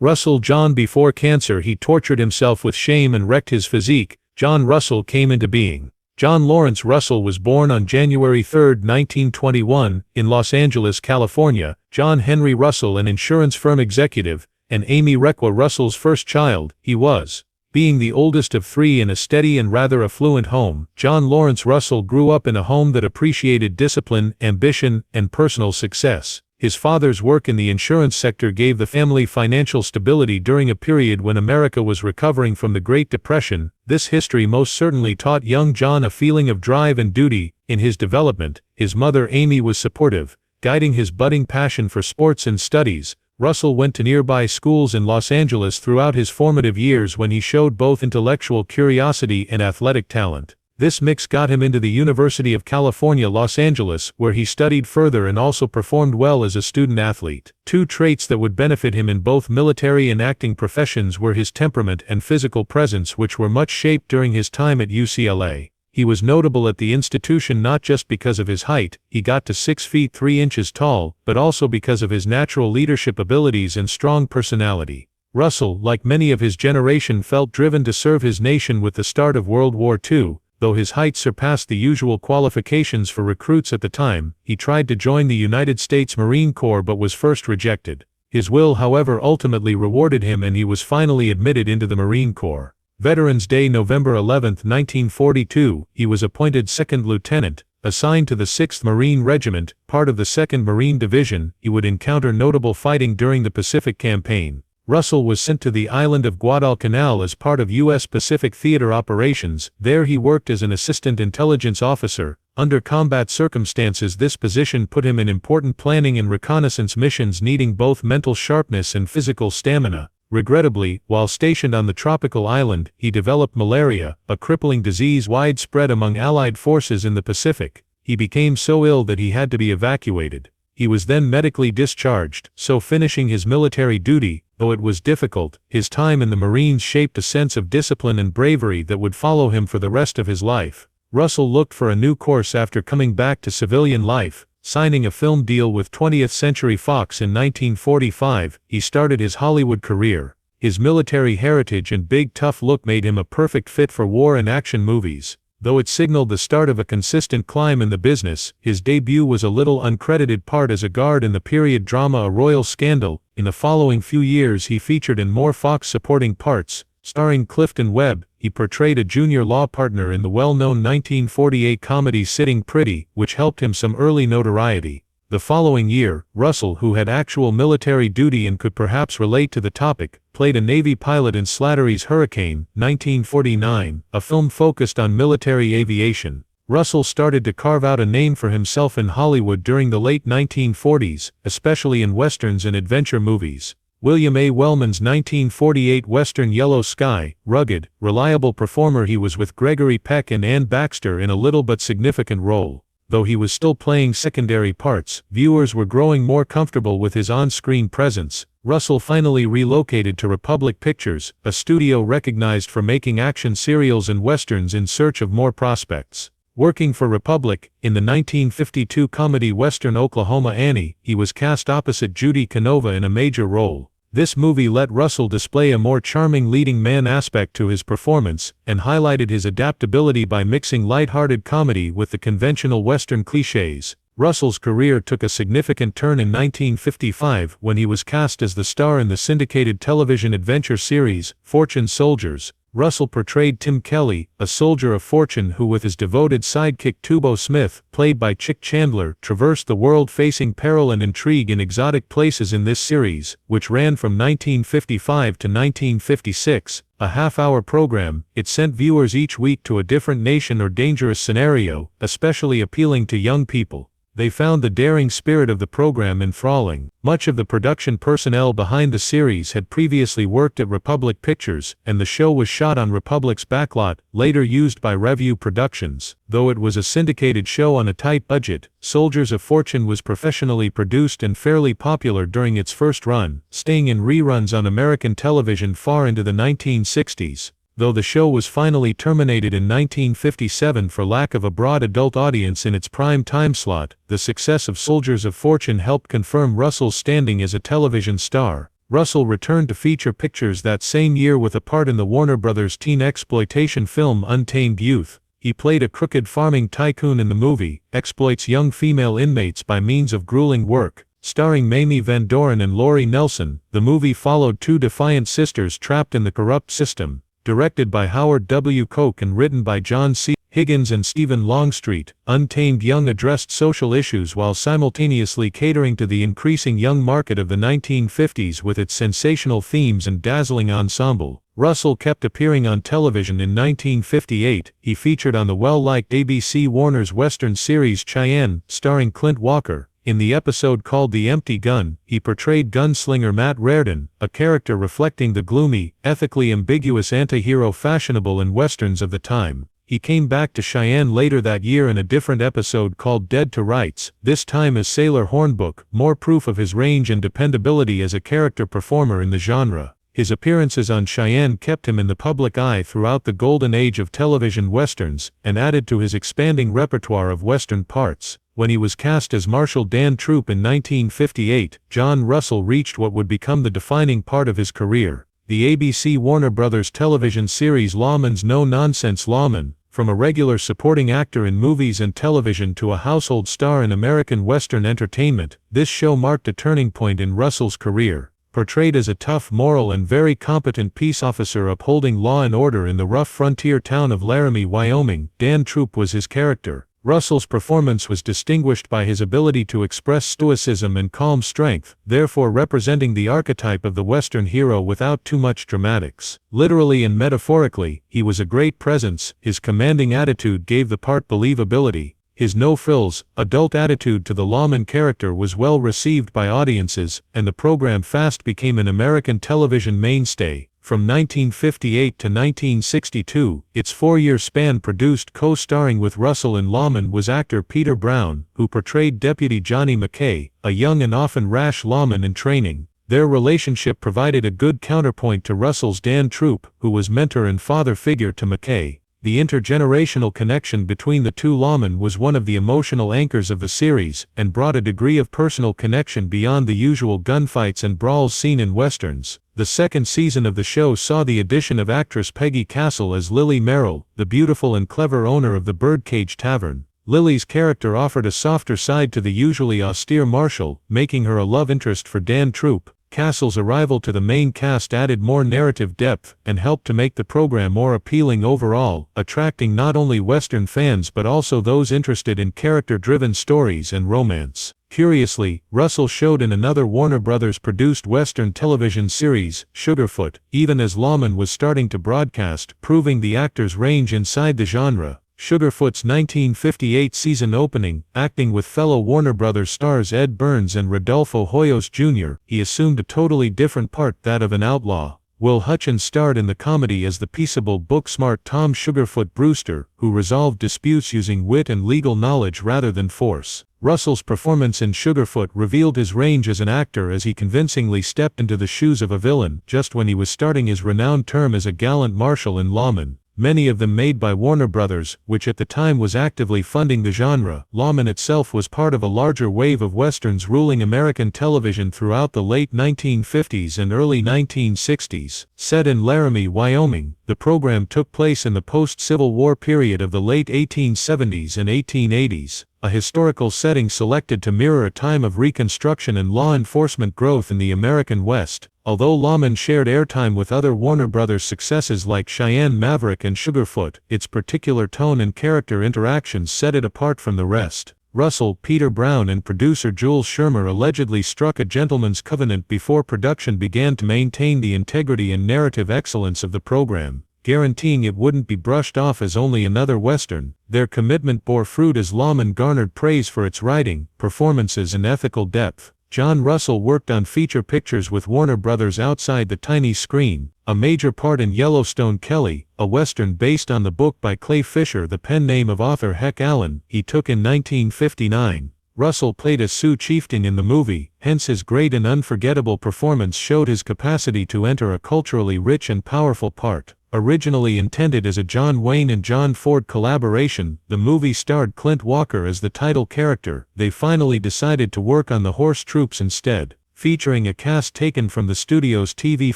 Russell John. Before cancer, he tortured himself with shame and wrecked his physique. John Russell came into being. John Lawrence Russell was born on January 3, 1921, in Los Angeles, California. John Henry Russell, an insurance firm executive, and Amy Requa Russell's first child. He was, being the oldest of three in a steady and rather affluent home. John Lawrence Russell grew up in a home that appreciated discipline, ambition, and personal success. His father's work in the insurance sector gave the family financial stability during a period when America was recovering from the Great Depression. This history most certainly taught young John a feeling of drive and duty in his development. His mother Amy was supportive, guiding his budding passion for sports and studies. Russell went to nearby schools in Los Angeles throughout his formative years when he showed both intellectual curiosity and athletic talent. This mix got him into the University of California, Los Angeles, where he studied further and also performed well as a student athlete. Two traits that would benefit him in both military and acting professions were his temperament and physical presence, which were much shaped during his time at UCLA. He was notable at the institution not just because of his height, he got to 6 feet 3 inches tall, but also because of his natural leadership abilities and strong personality. Russell, like many of his generation, felt driven to serve his nation with the start of World War II. Though his height surpassed the usual qualifications for recruits at the time, he tried to join the United States Marine Corps but was first rejected. His will, however, ultimately rewarded him and he was finally admitted into the Marine Corps. Veterans Day, November 11, 1942, he was appointed second lieutenant, assigned to the 6th Marine Regiment, part of the 2nd Marine Division. He would encounter notable fighting during the Pacific Campaign. Russell was sent to the island of Guadalcanal as part of U.S. Pacific Theater operations. There he worked as an assistant intelligence officer. Under combat circumstances, this position put him in important planning and reconnaissance missions needing both mental sharpness and physical stamina. Regrettably, while stationed on the tropical island, he developed malaria, a crippling disease widespread among Allied forces in the Pacific. He became so ill that he had to be evacuated. He was then medically discharged, so finishing his military duty. Though it was difficult, his time in the Marines shaped a sense of discipline and bravery that would follow him for the rest of his life. Russell looked for a new course after coming back to civilian life. Signing a film deal with 20th Century Fox in 1945, he started his Hollywood career. His military heritage and big tough look made him a perfect fit for war and action movies. Though it signaled the start of a consistent climb in the business, his debut was a little uncredited part as a guard in the period drama A Royal Scandal. In the following few years he featured in more Fox supporting parts. Starring Clifton Webb, he portrayed a junior law partner in the well-known 1948 comedy Sitting Pretty, which helped him some early notoriety. The following year, Russell, who had actual military duty and could perhaps relate to the topic, played a Navy pilot in Slattery's Hurricane, 1949, a film focused on military aviation. Russell started to carve out a name for himself in Hollywood during the late 1940s, especially in westerns and adventure movies. William A. Wellman's 1948 western Yellow Sky, rugged, reliable performer, he was with Gregory Peck and Ann Baxter in a little but significant role. Though he was still playing secondary parts, viewers were growing more comfortable with his on-screen presence. Russell finally relocated to Republic Pictures, a studio recognized for making action serials and westerns in search of more prospects. Working for Republic, in the 1952 comedy western Oklahoma Annie, he was cast opposite Judy Canova in a major role. This movie let Russell display a more charming leading man aspect to his performance, and highlighted his adaptability by mixing light-hearted comedy with the conventional western cliches. Russell's career took a significant turn in 1955 when he was cast as the star in the syndicated television adventure series, Fortune Soldiers. Russell portrayed Tim Kelly, a soldier of fortune who, with his devoted sidekick Tubo Smith, played by Chick Chandler, traversed the world facing peril and intrigue in exotic places. In this series, which ran from 1955 to 1956, a half-hour program, it sent viewers each week to a different nation or dangerous scenario, especially appealing to young people. They found the daring spirit of the program enthralling. Much of the production personnel behind the series had previously worked at Republic Pictures, and the show was shot on Republic's backlot, later used by Revue Productions. Though it was a syndicated show on a tight budget, Soldiers of Fortune was professionally produced and fairly popular during its first run, staying in reruns on American television far into the 1960s. Though the show was finally terminated in 1957 for lack of a broad adult audience in its prime time slot, the success of Soldiers of Fortune helped confirm Russell's standing as a television star. Russell returned to feature pictures that same year with a part in the Warner Brothers teen exploitation film Untamed Youth. He played a crooked farming tycoon in the movie, exploits young female inmates by means of grueling work. Starring Mamie Van Doren and Laurie Nelson, the movie followed two defiant sisters trapped in the corrupt system. Directed by Howard W. Koch and written by John C. Higgins and Stephen Longstreet, Untamed Young addressed social issues while simultaneously catering to the increasing young market of the 1950s with its sensational themes and dazzling ensemble. Russell kept appearing on television. In 1958, he featured on the well-liked ABC Warner's Western series Cheyenne, starring Clint Walker. In the episode called The Empty Gun, he portrayed gunslinger Matt Rardon, a character reflecting the gloomy, ethically ambiguous anti-hero fashionable in westerns of the time. He came back to Cheyenne later that year in a different episode called Dead to Rights, this time as Sailor Hornbook, more proof of his range and dependability as a character performer in the genre. His appearances on Cheyenne kept him in the public eye throughout the golden age of television westerns, and added to his expanding repertoire of western parts. When he was cast as Marshal Dan Troop in 1958, John Russell reached what would become the defining part of his career. The ABC Warner Brothers television series Lawman's No-Nonsense Lawman. From a regular supporting actor in movies and television to a household star in American Western entertainment, this show marked a turning point in Russell's career. Portrayed as a tough, moral and very competent peace officer upholding law and order in the rough frontier town of Laramie, Wyoming, Dan Troop was his character. Russell's performance was distinguished by his ability to express stoicism and calm strength, therefore representing the archetype of the Western hero without too much dramatics. Literally and metaphorically, he was a great presence. His commanding attitude gave the part believability. His no-frills, adult attitude to the lawman character was well received by audiences, and the program fast became an American television mainstay. From 1958 to 1962, its 4-year span produced co-starring with Russell in Lawman was actor Peter Brown, who portrayed Deputy Johnny McKay, a young and often rash lawman in training. Their relationship provided a good counterpoint to Russell's Dan Troop, who was mentor and father figure to McKay. The intergenerational connection between the two lawmen was one of the emotional anchors of the series, and brought a degree of personal connection beyond the usual gunfights and brawls seen in westerns. The second season of the show saw the addition of actress Peggy Castle as Lily Merrill, the beautiful and clever owner of the Birdcage Tavern. Lily's character offered a softer side to the usually austere Marshal, making her a love interest for Dan Troop. Castle's arrival to the main cast added more narrative depth and helped to make the program more appealing overall, attracting not only Western fans but also those interested in character-driven stories and romance. Curiously, Russell showed in another Warner Brothers-produced Western television series, Sugarfoot, even as Lawman was starting to broadcast, proving the actor's range inside the genre. Sugarfoot's 1958 season opening, acting with fellow Warner Brothers stars Ed Burns and Rodolfo Hoyos Jr., he assumed a totally different part, that of an outlaw. Will Hutchins starred in the comedy as the peaceable, book-smart Tom Sugarfoot Brewster, who resolved disputes using wit and legal knowledge rather than force. Russell's performance in Sugarfoot revealed his range as an actor as he convincingly stepped into the shoes of a villain, just when he was starting his renowned term as a gallant marshal in Lawman. Many of them made by Warner Brothers, which at the time was actively funding the genre. Lawman itself was part of a larger wave of westerns ruling American television throughout the late 1950s and early 1960s. Set in Laramie, Wyoming, the program took place in the post-Civil War period of the late 1870s and 1880s, a historical setting selected to mirror a time of Reconstruction and law enforcement growth in the American West. Although Lawman shared airtime with other Warner Brothers successes like Cheyenne, Maverick and Sugarfoot, its particular tone and character interactions set it apart from the rest. Russell, Peter Brown and producer Jules Shermer allegedly struck a gentleman's covenant before production began to maintain the integrity and narrative excellence of the program, guaranteeing it wouldn't be brushed off as only another Western. Their commitment bore fruit as Lawman garnered praise for its writing, performances and ethical depth. John Russell worked on feature pictures with Warner Brothers outside the tiny screen, a major part in Yellowstone Kelly, a Western based on the book by Clay Fisher, the pen name of author Heck Allen, he took in 1959. Russell played a Sioux chieftain in the movie, hence his great and unforgettable performance showed his capacity to enter a culturally rich and powerful part. Originally intended as a John Wayne and John Ford collaboration, the movie starred Clint Walker as the title character. They finally decided to work on the horse troops instead. featuring a cast taken from the studio's TV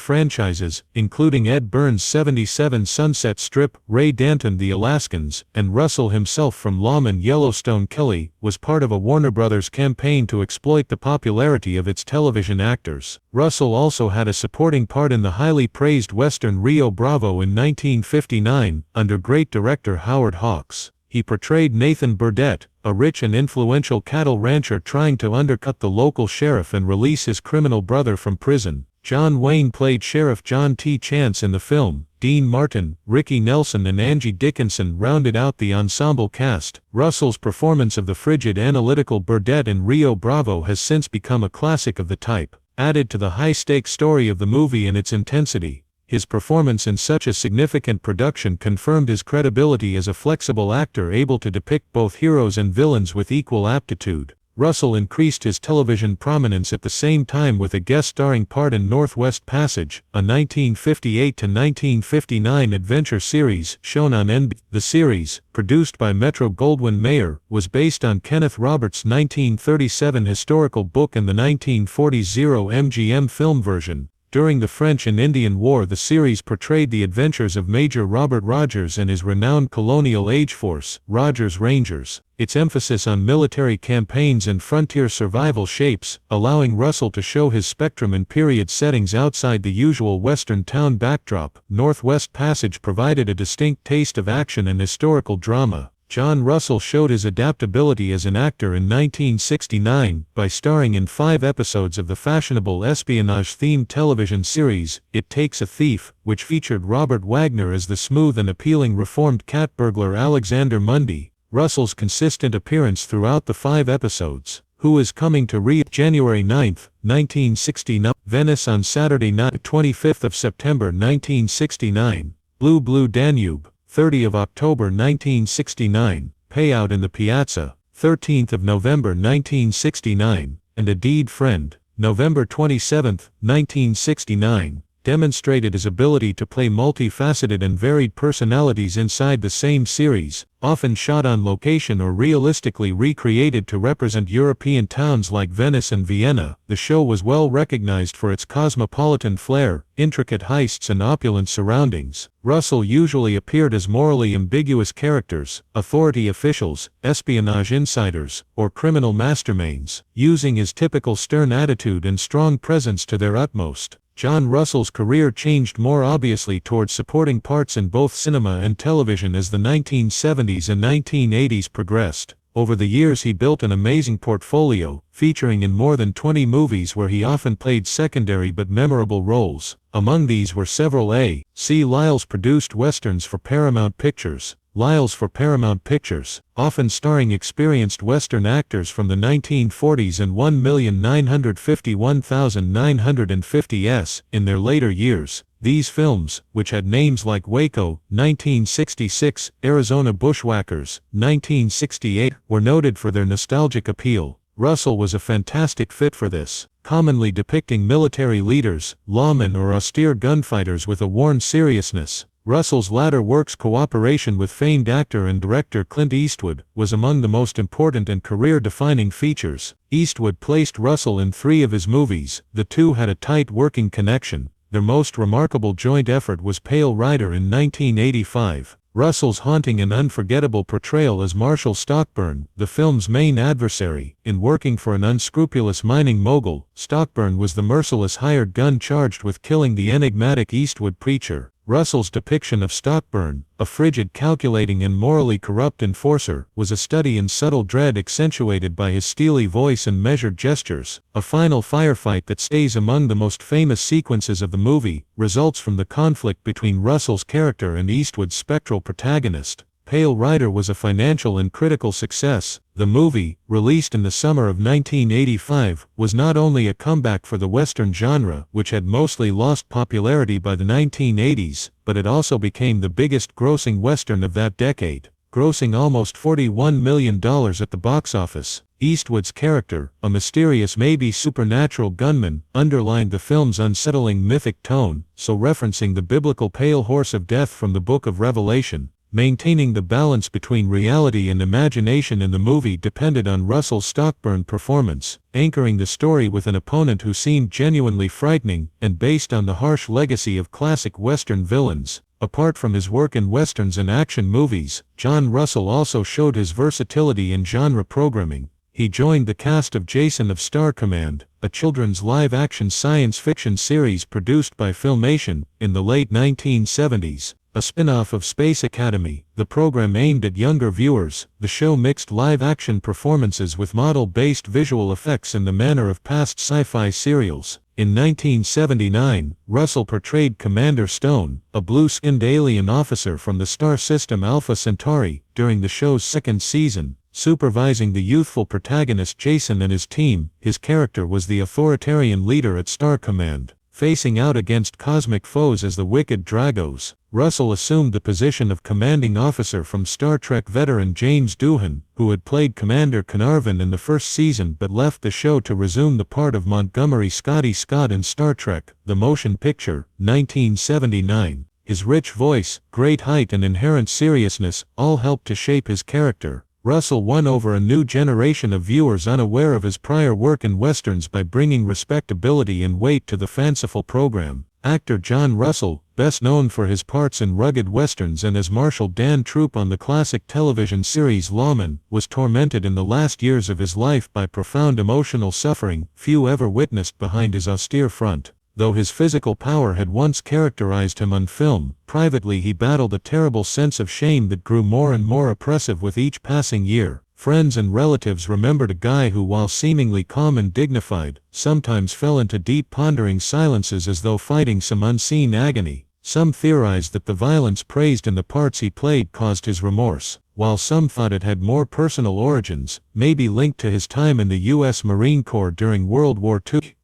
franchises, including Ed Burns' '77 Sunset Strip, Ray Danton The Alaskans, and Russell himself from Lawman Yellowstone. Kelly was part of a Warner Brothers campaign to exploit the popularity of its television actors. Russell also had a supporting part in the highly praised Western Rio Bravo in 1959, under great director Howard Hawks. He portrayed Nathan Burdett, a rich and influential cattle rancher trying to undercut the local sheriff and release his criminal brother from prison. John Wayne played Sheriff John T. Chance in the film. Dean Martin, Ricky Nelson and Angie Dickinson rounded out the ensemble cast. Russell's performance of the frigid analytical Burdett in Rio Bravo has since become a classic of the type, added to the high-stakes story of the movie and its intensity. His performance in such a significant production confirmed his credibility as a flexible actor able to depict both heroes and villains with equal aptitude. Russell increased his television prominence at the same time with a guest starring part in Northwest Passage, a 1958-1959 adventure series shown on NBC. The series, produced by Metro-Goldwyn-Mayer, was based on Kenneth Roberts' 1937 historical book and the 1940s Zero MGM film version. During the French and Indian War, the series portrayed the adventures of Major Robert Rogers and his renowned colonial age force, Rogers Rangers. Its emphasis on military campaigns and frontier survival shapes, allowing Russell to show his spectrum in period settings outside the usual Western town backdrop. Northwest Passage provided a distinct taste of action and historical drama. John Russell showed his adaptability as an actor in 1969 by starring in 5 episodes of the fashionable espionage-themed television series, It Takes a Thief, which featured Robert Wagner as the smooth and appealing reformed cat burglar Alexander Mundy. Russell's consistent appearance throughout the 5 episodes. Who is Coming to Rio? January 9, 1969. Venice on Saturday night, 25th of September 1969. Blue Blue Danube. 30 of October 1969, Payout in the Piazza, 13th of November 1969, and A Deed Friend, November 27, 1969, demonstrated his ability to play multifaceted and varied personalities inside the same series, often shot on location or realistically recreated to represent European towns like Venice and Vienna. The show was well recognized for its cosmopolitan flair, intricate heists and opulent surroundings. Russell usually appeared as morally ambiguous characters, authority officials, espionage insiders, or criminal masterminds, using his typical stern attitude and strong presence to their utmost. John Russell's career changed more obviously towards supporting parts in both cinema and television as the 1970s and 1980s progressed. Over the years he built an amazing portfolio, featuring in more than 20 movies where he often played secondary but memorable roles. Among these were several A.C. Lyles-produced westerns for Paramount Pictures. Lyles for Paramount Pictures, often starring experienced Western actors from the 1940s and 1,951,950s in their later years. These films, which had names like Waco, 1966, Arizona Bushwhackers, 1968, were noted for their nostalgic appeal. Russell was a fantastic fit for this, commonly depicting military leaders, lawmen or austere gunfighters with a worn seriousness. Russell's latter work's cooperation with famed actor and director Clint Eastwood was among the most important and career-defining features. Eastwood placed Russell in 3 of his movies. The two had a tight working connection. Their most remarkable joint effort was Pale Rider in 1985. Russell's haunting and unforgettable portrayal as Marshall Stockburn, the film's main adversary, in working for an unscrupulous mining mogul. Stockburn was the merciless hired gun charged with killing the enigmatic Eastwood preacher. Russell's depiction of Stockburn, a frigid, calculating and morally corrupt enforcer, was a study in subtle dread accentuated by his steely voice and measured gestures. A final firefight that stays among the most famous sequences of the movie results from the conflict between Russell's character and Eastwood's spectral protagonist. Pale Rider was a financial and critical success. The movie, released in the summer of 1985, was not only a comeback for the Western genre, which had mostly lost popularity by the 1980s, but it also became the biggest grossing Western of that decade, grossing almost $41 million at the box office. Eastwood's character, a mysterious, maybe supernatural gunman, underlined the film's unsettling mythic tone, so referencing the biblical pale horse of death from the Book of Revelation. Maintaining the balance between reality and imagination in the movie depended on Russell Stockburn performance, anchoring the story with an opponent who seemed genuinely frightening, and based on the harsh legacy of classic Western villains. Apart from his work in Westerns and action movies, John Russell also showed his versatility in genre programming. He joined the cast of Jason of Star Command, a children's live-action science fiction series produced by Filmation, in the late 1970s. A spin-off of Space Academy, the program aimed at younger viewers. The show mixed live-action performances with model-based visual effects in the manner of past sci-fi serials. In 1979, Russell portrayed Commander Stone, a blue-skinned alien officer from the star system Alpha Centauri, during the show's second season. Supervising the youthful protagonist Jason and his team, his character was the authoritarian leader at Star Command. Facing out against cosmic foes as the wicked Dragos, Russell assumed the position of commanding officer from Star Trek veteran James Doohan, who had played Commander Carnarvon in the first season but left the show to resume the part of Montgomery Scotty Scott in Star Trek, the motion picture, 1979. His rich voice, great height and inherent seriousness all helped to shape his character. Russell won over a new generation of viewers unaware of his prior work in Westerns by bringing respectability and weight to the fanciful program. Actor John Russell, best known for his parts in rugged Westerns and as Marshal Dan Troop on the classic television series Lawman, was tormented in the last years of his life by profound emotional suffering few ever witnessed behind his austere front. Though his physical power had once characterized him on film, privately he battled a terrible sense of shame that grew more and more oppressive with each passing year. Friends and relatives remembered a guy who, while seemingly calm and dignified, sometimes fell into deep pondering silences as though fighting some unseen agony. Some theorized that the violence praised in the parts he played caused his remorse, while some thought it had more personal origins, maybe linked to his time in the U.S. Marine Corps during World War II.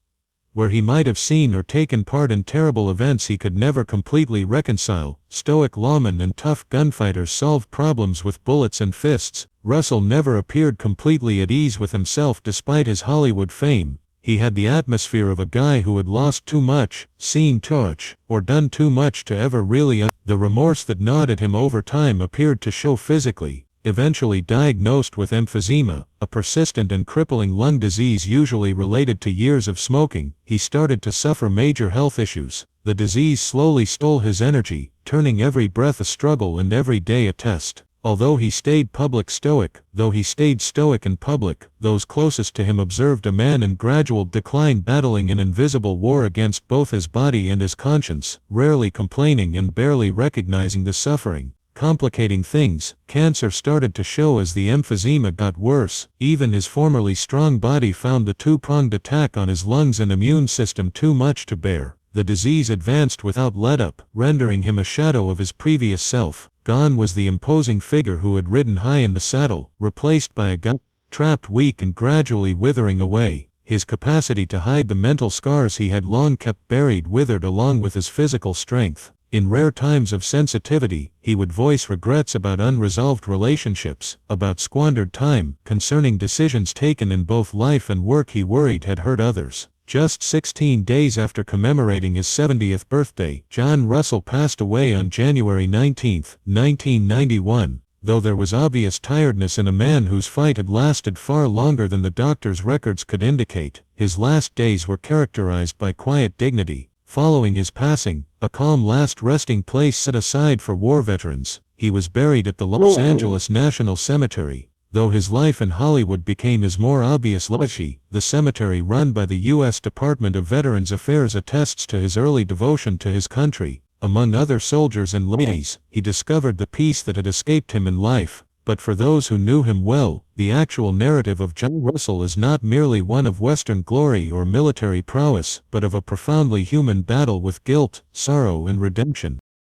Where he might have seen or taken part in terrible events he could never completely reconcile. Stoic lawmen and tough gunfighters solved problems with bullets and fists. Russell never appeared completely at ease with himself despite his Hollywood fame. He had the atmosphere of a guy who had lost too much, seen too much, or done too much to ever really The remorse that gnawed at him over time appeared to show physically. Eventually diagnosed with emphysema, a persistent and crippling lung disease usually related to years of smoking, he started to suffer major health issues. The disease slowly stole his energy, turning every breath a struggle and every day a test. Though he stayed stoic in public, those closest to him observed a man in gradual decline battling an invisible war against both his body and his conscience, rarely complaining and barely recognizing the suffering. Complicating things, cancer started to show as the emphysema got worse. Even his formerly strong body found the two-pronged attack on his lungs and immune system too much to bear. The disease advanced without let-up, rendering him a shadow of his previous self. Gone was the imposing figure who had ridden high in the saddle, replaced by a guy trapped weak and gradually withering away. His capacity to hide the mental scars he had long kept buried withered along with his physical strength. In rare times of sensitivity, he would voice regrets about unresolved relationships, about squandered time, concerning decisions taken in both life and work he worried had hurt others. Just 16 days after commemorating his 70th birthday, John Russell passed away on January 19, 1991. Though there was obvious tiredness in a man whose fight had lasted far longer than the doctor's records could indicate, his last days were characterized by quiet dignity. Following his passing, a calm last resting place set aside for war veterans, he was buried at the Los Angeles National Cemetery. Though his life in Hollywood became his more obvious legacy, the cemetery run by the U.S. Department of Veterans Affairs attests to his early devotion to his country. Among other soldiers and ladies, he discovered the peace that had escaped him in life. But for those who knew him well, the actual narrative of John Russell is not merely one of Western glory or military prowess, but of a profoundly human battle with guilt, sorrow and redemption.